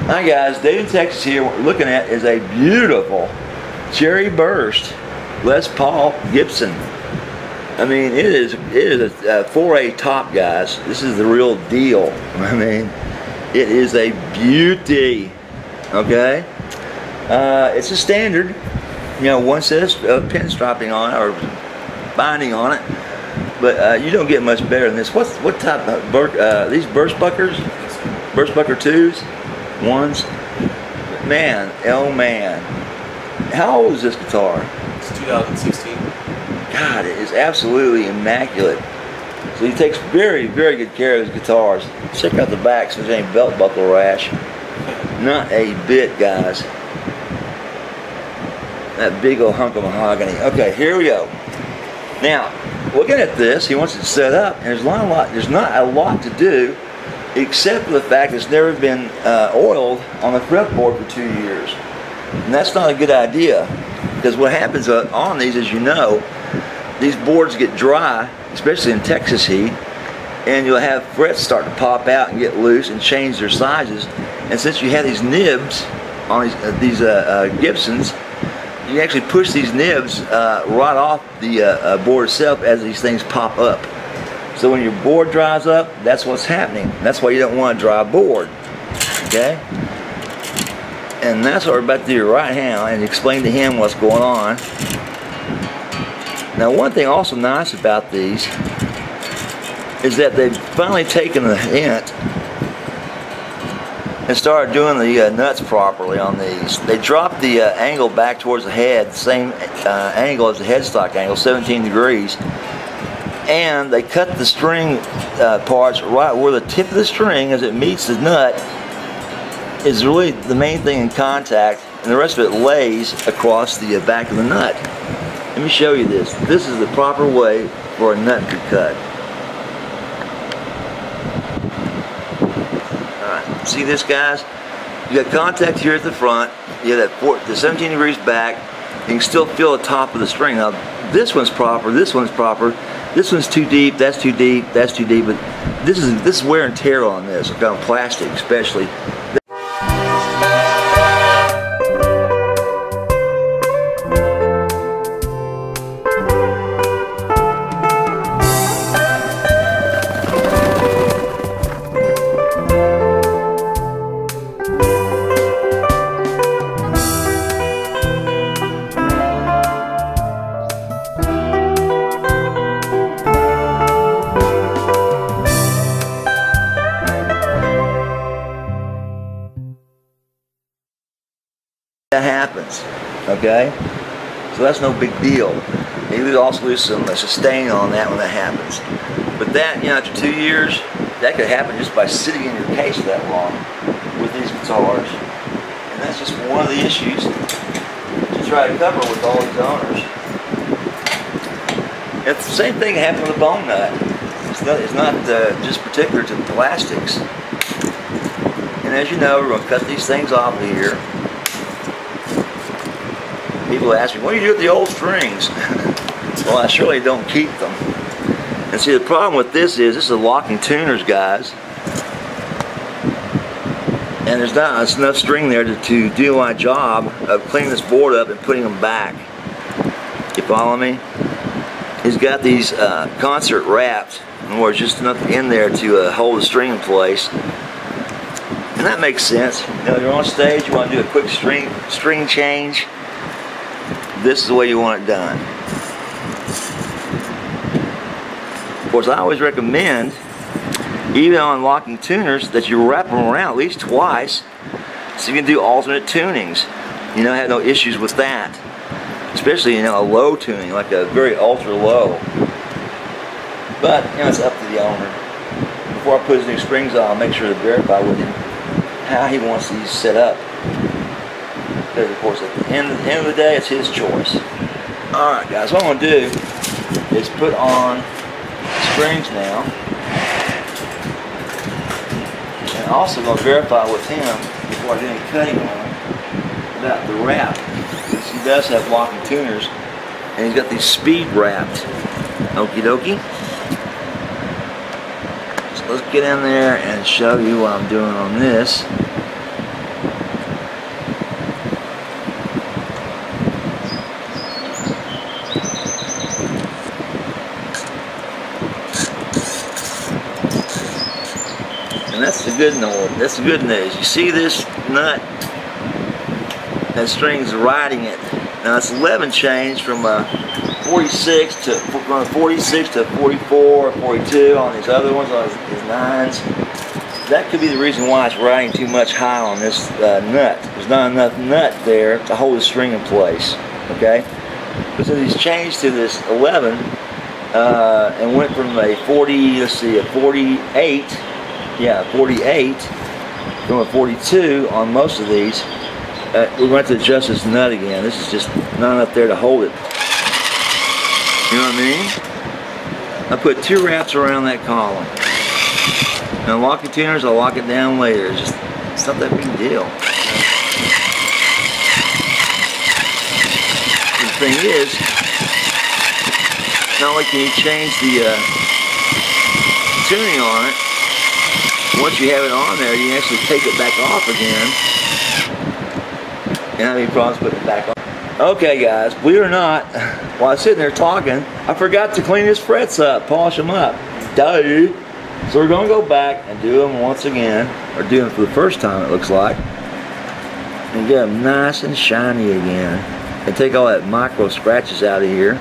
Hi guys, Dave in Texas here. What we're looking at is a beautiful Cherry Burst Les Paul Gibson. I mean, it is a 4A top, guys. This is the real deal. I mean, it is a beauty. Okay, it's a standard. You know, one set of pinstriping on it or binding on it, but you don't get much better than this. What type of these Burstbuckers? Burstbucker 2s, 1s. Man, oh man, how old is this guitar? It's 2016. God, it is absolutely immaculate. So he takes very, very good care of his guitars. Check out the back, so there's any belt buckle rash. Not a bit, guys. That big old hunk of mahogany. Okay, here we go. Now, looking at this, he wants it set up, and there's not a lot to do, except for the fact it's never been oiled on the fretboard for 2 years. And that's not a good idea, because what happens on these, as you know, these boards get dry, especially in Texas heat, and you'll have frets start to pop out and get loose and change their sizes. And since you have these nibs on these Gibsons, you actually push these nibs right off the board itself as these things pop up. So when your board dries up, that's what's happening. That's why you don't want a dry board. Okay? And that's what we're about to do right now, and explain to him what's going on. Now, one thing also nice about these is that they've finally taken the hint and started doing the nuts properly on these. They dropped the angle back towards the head, the same angle as the headstock angle, 17 degrees. And they cut the string parts right where the tip of the string, as it meets the nut, is really the main thing in contact, and the rest of it lays across the back of the nut. Let me show you this. This is the proper way for a nut to cut. Alright, see this, guys? You got contact here at the front, you have the 17 degrees back, you can still feel the top of the string. Now, this one's proper, this one's proper, this one's too deep, that's too deep, that's too deep, but this is wear and tear on this, on plastic especially. That happens, okay? So that's no big deal. You also lose some sustain on that when that happens. But that, you know, after 2 years, that could happen just by sitting in your case that long with these guitars. And that's just one of the issues to try to cover with all these owners. It's the same thing that happened with a bone nut. It's not just particular to the plastics. And as you know, we're going to cut these things off of here. People ask me, what do you do with the old strings? Well, I surely don't keep them. And see, the problem with this is a locking tuners, guys. And there's not enough string there to do my job of cleaning this board up and putting them back. You follow me? He's got these concert wraps, and there's just enough in there to hold the string in place. And that makes sense. You know, you're on stage, you want to do a quick string change. This is the way you want it done. Of course, I always recommend, even on locking tuners, that you wrap them around at least twice so you can do alternate tunings. You know, I have no issues with that. Especially, you know, a low tuning, like a very ultra low. But, you know, it's up to the owner. Before I put his new springs on, I'll make sure to verify with him how he wants these set up. Because, of course, at the end of the day, it's his choice. Alright, guys, what I'm going to do is put on springs now. And I'm also going to verify with him, before I do any cutting on him, about the wrap. Because he does have locking tuners, and he's got these speed wrapped. Okie dokie. So let's get in there and show you what I'm doing on this. That's the good news. You see this nut? That string's riding it. Now it's 11 change from 46 to 44 or 42 on these other ones, on these 9s. That could be the reason why it's riding too much high on this nut. There's not enough nut there to hold the string in place. Okay? But since he's changed to this 11 and went from a 48, from a 42 on most of these, we're going to adjust this nut again. This is just not enough there to hold it. You know what I mean? I put 2 wraps around that column. Now locking tuners, I'll lock it down later. It's not that big a deal. The thing is, not only can you change the tuning on it, once you have it on there, you can actually take it back off again. And have any problems putting it back on. Okay guys, believe it or not, while I was sitting there talking, I forgot to clean his frets up, polish them up. Duh! So we're going to go back and do them once again, or do them for the first time it looks like, and get them nice and shiny again. And take all that micro scratches out of here.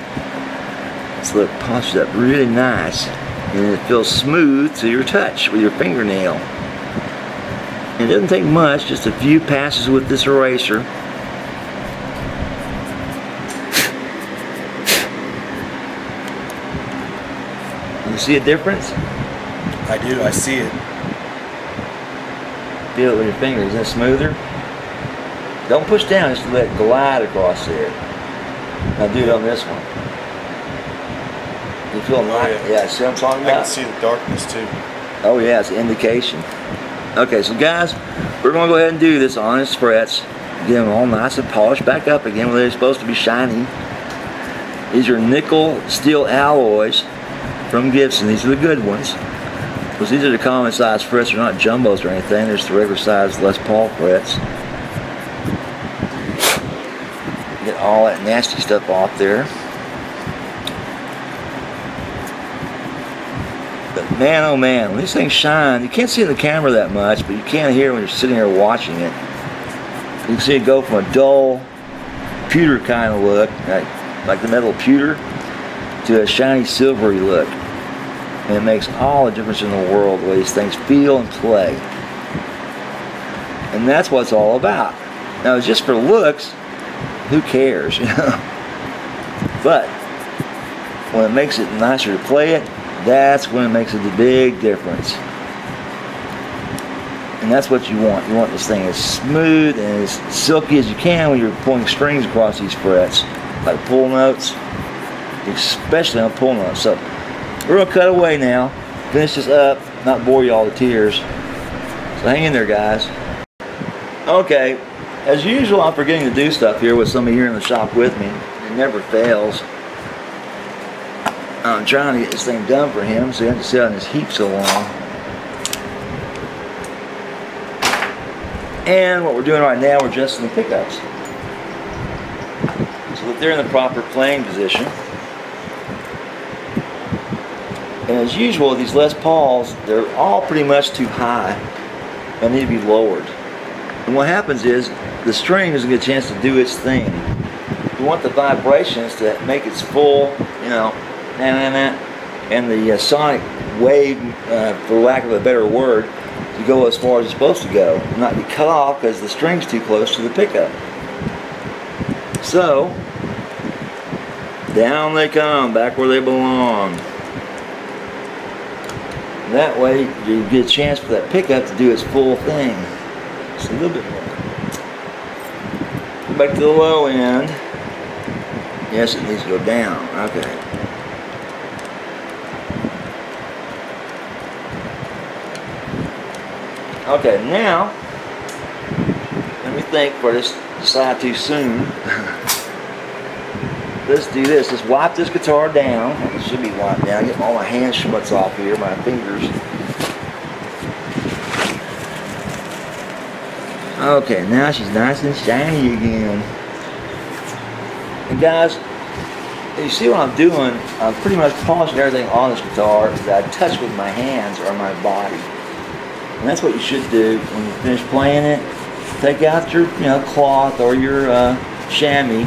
So it polishes up really nice, and it feels smooth to your touch with your fingernail. And it doesn't take much, just a few passes with this eraser. You see a difference? I do, I see it. Feel it with your fingers. Is that smoother? Don't push down, just let it glide across there. Now do it on this one. You feel nice? Yeah, see what I'm talking about? I can see the darkness too. Oh yeah, it's an indication. Okay, so guys, we're going to go ahead and do this on his frets. Get them all nice and polished back up again where they're supposed to be shiny. These are nickel steel alloys from Gibson. These are the good ones. Because these are the common size frets. They're not jumbos or anything. They're just the regular size Les Paul frets. Get all that nasty stuff off there. But man, oh man, when these things shine, you can't see in the camera that much, but you can hear when you're sitting here watching it. You can see it go from a dull pewter kind of look, like the metal pewter, to a shiny silvery look. And it makes all the difference in the world the way these things feel and play. And that's what it's all about. Now, it's just for looks, who cares, you know? But when it makes it nicer to play it, that's when it makes a big difference. And that's what you want. You want this thing as smooth and as silky as you can when you're pulling strings across these frets, like pull notes, especially on pull notes. So we're going to cut away now, finish this up, not bore you all to tears. So hang in there, guys. Okay, as usual, I'm forgetting to do stuff here with somebody here in the shop with me. It never fails. I'm trying to get this thing done for him so he doesn't sit on his heap so long. And what we're doing right now, we're adjusting the pickups so that they're in the proper playing position. And as usual, these Les Pauls, they're all pretty much too high and need to be lowered. And what happens is the string doesn't get a chance to do its thing. You want the vibrations to make its full, you know, and the sonic wave, for lack of a better word, to go as far as it's supposed to go, and not be cut off because the string's too close to the pickup. So down they come, back where they belong. And that way you get a chance for that pickup to do its full thing. Just a little bit more. Go back to the low end. Yes, it needs to go down. Okay. Okay, now, let me think before I decide too soon. Let's do this. Let's wipe this guitar down. It should be wiped down. Get all my hand schmutz off here, my fingers. Okay, now she's nice and shiny again. And guys, you see what I'm doing? I'm pretty much polishing everything on this guitar that I touch with my hands or my body. And that's what you should do when you finish playing it. Take out your cloth or your chamois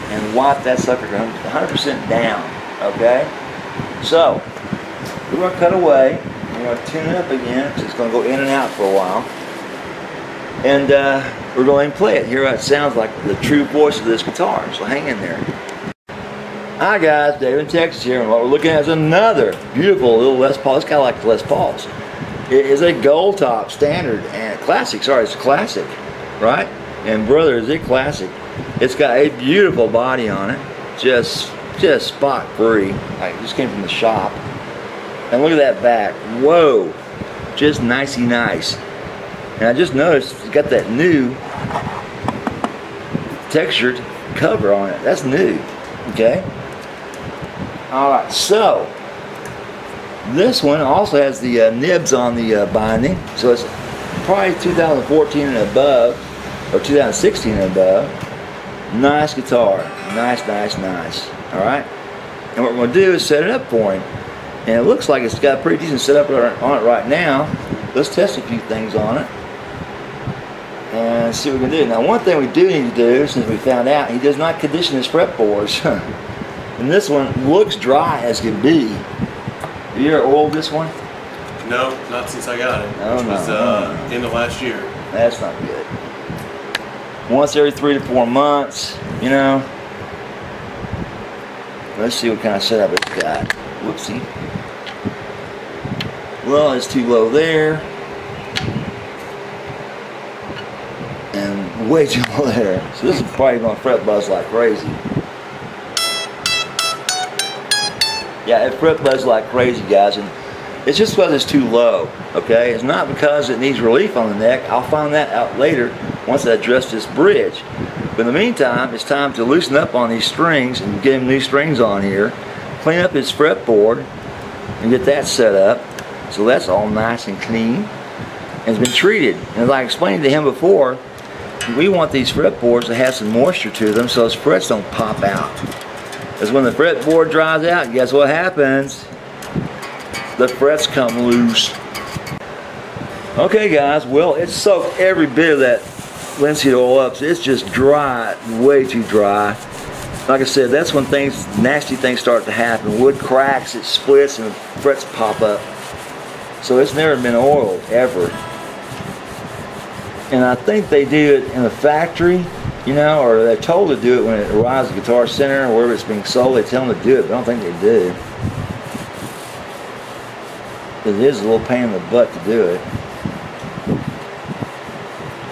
and wipe that sucker 100% down. Okay? So, we're going to cut away. We're going to tune it up again because it's going to go in and out for a while. And we're going to play it. Hear how it sounds like the true voice of this guitar. So hang in there. Hi guys, Dave in Texas here, and what we're looking at is another beautiful little Les Paul. It's kind of like the Les Pauls. It is a gold top standard and classic. Sorry, it's classic, right? And brother, is it classic? It's got a beautiful body on it, just spot free. Like it just came from the shop. And look at that back. Whoa, just nicey nice. And I just noticed it's got that new textured cover on it. That's new. Okay. All right. So this one also has the nibs on the binding, so it's probably 2014 and above, or 2016 and above. Nice guitar. Nice. All right. And what we're going to do is set it up for him. And it looks like it's got a pretty decent setup on it right now. Let's test a few things on it and see what we can do. Now, one thing we do need to do, since we found out, he does not condition his fretboards. And this one looks dry as can be. Have you ever oiled this one? No, not since I got it. Oh, which was end of last year. That's not good. Once every 3 to 4 months, you know. Let's see what kind of setup it's got. Whoopsie. Well, it's too low there. And way too low there. So this is probably going to fret buzz like crazy. Yeah, it fret buzz like crazy, guys. And it's just because it's too low, okay? It's not because it needs relief on the neck. I'll find that out later once I address this bridge. But in the meantime, it's time to loosen up on these strings and get him new strings on here. Clean up his fretboard and get that set up. So that's all nice and clean. And it's been treated. And as I explained to him before, we want these fretboards to have some moisture to them so those frets don't pop out. Because when the fretboard dries out, guess what happens? The frets come loose. Okay guys, well, it's soaked every bit of that linseed oil up. So it's just dry, way too dry. Like I said, that's when nasty things start to happen. Wood cracks, it splits, and the frets pop up. So it's never been oiled, ever. And I think they do it in the factory, you know, or they're told to do it when it arrives at the Guitar Center or wherever it's being sold. They tell them to do it, but I don't think they do. It is a little pain in the butt to do it.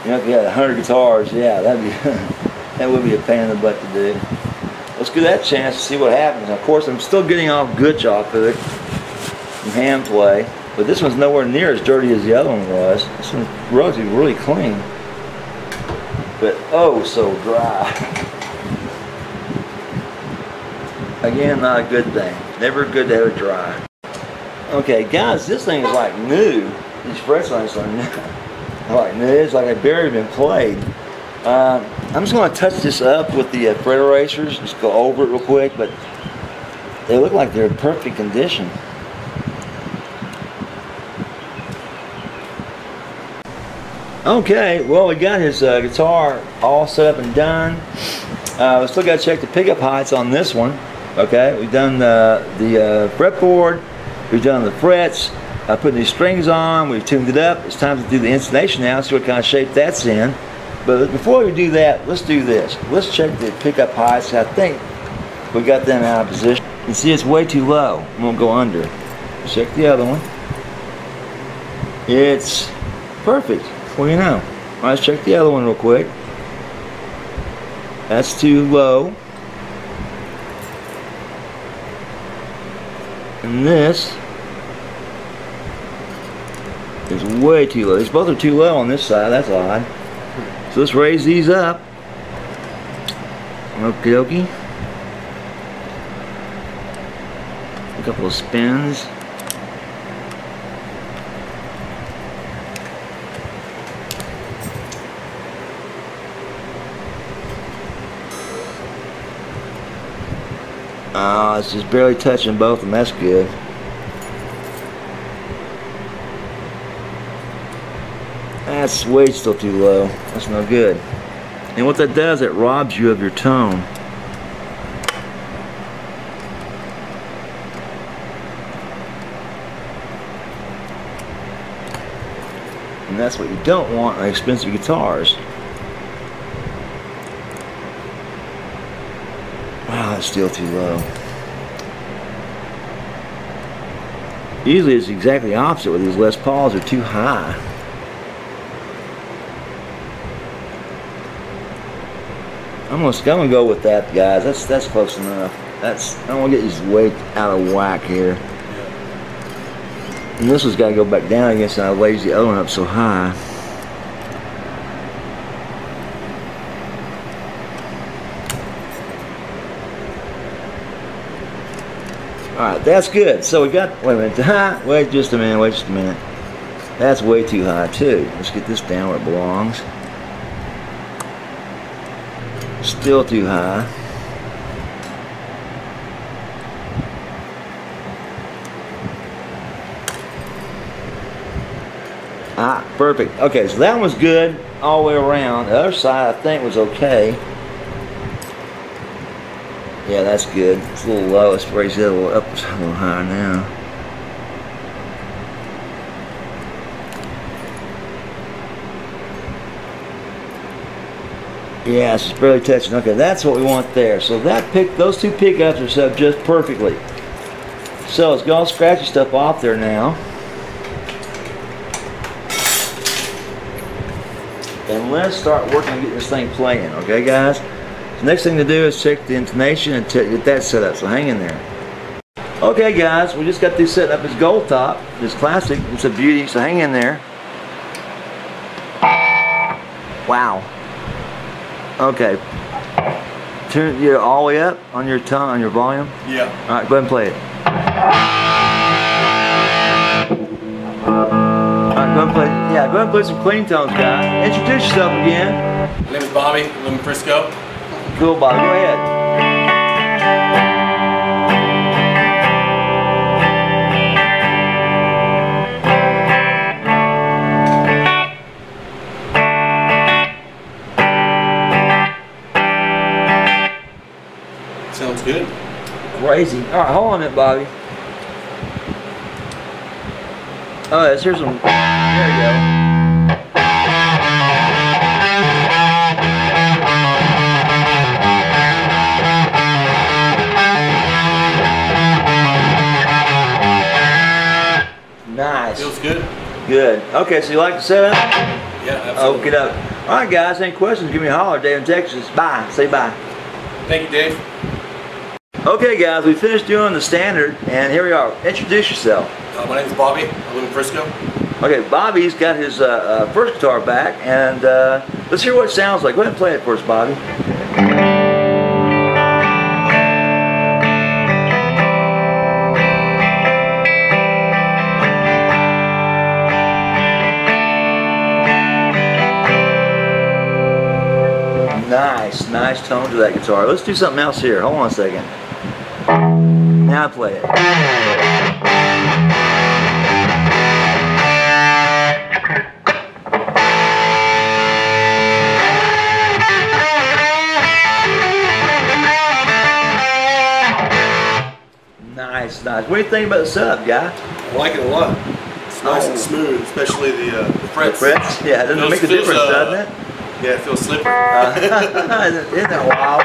You know, if you had 100 guitars, yeah, that would be a pain in the butt to do. Let's give that a chance to see what happens. Of course, I'm still getting off gooch off of it from hand play, but this one's nowhere near as dirty as the other one was. This one's relatively really clean, but oh so dry. Again, not a good thing. Never good to have it dry. Okay, guys, this thing is like new. These frets on this are like new. It's like they've barely been played. I'm just going to touch this up with the fret erasers. Just go over it real quick, but they look like they're in perfect condition. Okay, well, we got his guitar all set up and done. We still got to check the pickup heights on this one. Okay, we've done the fretboard. We've done the frets. Put these strings on. We've tuned it up. It's time to do the intonation now. See what kind of shape that's in. But before we do that, let's do this. Let's check the pickup heights. I think we got them out of position. You see, it's way too low. I'm gonna go under. Check the other one. It's perfect. Well, you know. All right, let's check the other one real quick. That's too low. And this is way too low. These both are too low on this side. That's odd. So let's raise these up. Okie dokie. A couple of spins. It's just barely touching both of them. That's good. That's way still too low. That's no good. And what that does, it robs you of your tone. And that's what you don't want on expensive guitars. Wow, that's still too low. Usually it's exactly the opposite with these Les Pauls. Are too high. I'm gonna go with that, guys. That's close enough. I don't want to get these way out of whack here. And this one's got to go back down again, so I raise the other one up so high. Alright, that's good. So we got, wait a minute, wait just a minute. That's way too high too. Let's get this down where it belongs. Still too high. Ah, perfect. Okay, so that was good all the way around. The other side I think was okay. Yeah, that's good. It's a little low. Let's raise it a little up, a little higher now. Yeah, it's just barely touching. Okay, that's what we want there. So those two pickups are set up just perfectly. So let's go all scratchy stuff off there now. And let's start working on getting this thing playing, okay guys? The next thing to do is check the intonation and get that set up, so hang in there. Okay guys, we just got this set up as gold top, this classic, it's a beauty, so hang in there. Wow. Okay. Turn it all the way up on your tongue, on your volume? Yeah. Alright, go ahead and play it. Go ahead and play, yeah, go ahead and play some clean tones, guys. Introduce yourself again. My name is Bobby. I live in Frisco. Cool, Bobby. Go ahead. Sounds good. Crazy. All right, hold on a minute, Bobby. Oh, let's hear some. There we go. Nice. Feels good. Good. Okay, so you like the setup? Yeah, absolutely. Okay, up. All right, guys. Any questions? Give me a holler. Dave in Texas. Bye. Say bye. Thank you, Dave. Okay, guys. We finished doing the standard, and here we are. Introduce yourself. My name is Bobby. I live in Frisco. Okay, Bobby's got his first guitar back, and let's hear what it sounds like. Go ahead and play it for us, Bobby. Nice tone to that guitar. Let's do something else here. Hold on a second. Now play it. Nice. What do you think about the setup, guy? I like it a lot. It's nice and smooth, especially the frets. The frets? Yeah, it doesn't make a difference, doesn't it? Yeah, it feels slippery. Isn't that wild?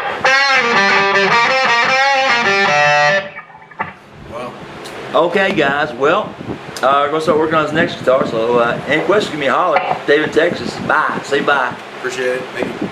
Wow. Okay, guys. Well, we're going to start working on this next guitar. So, any questions, give me a holler. Dave in Texas. Bye. Say bye. Appreciate it. Thank you.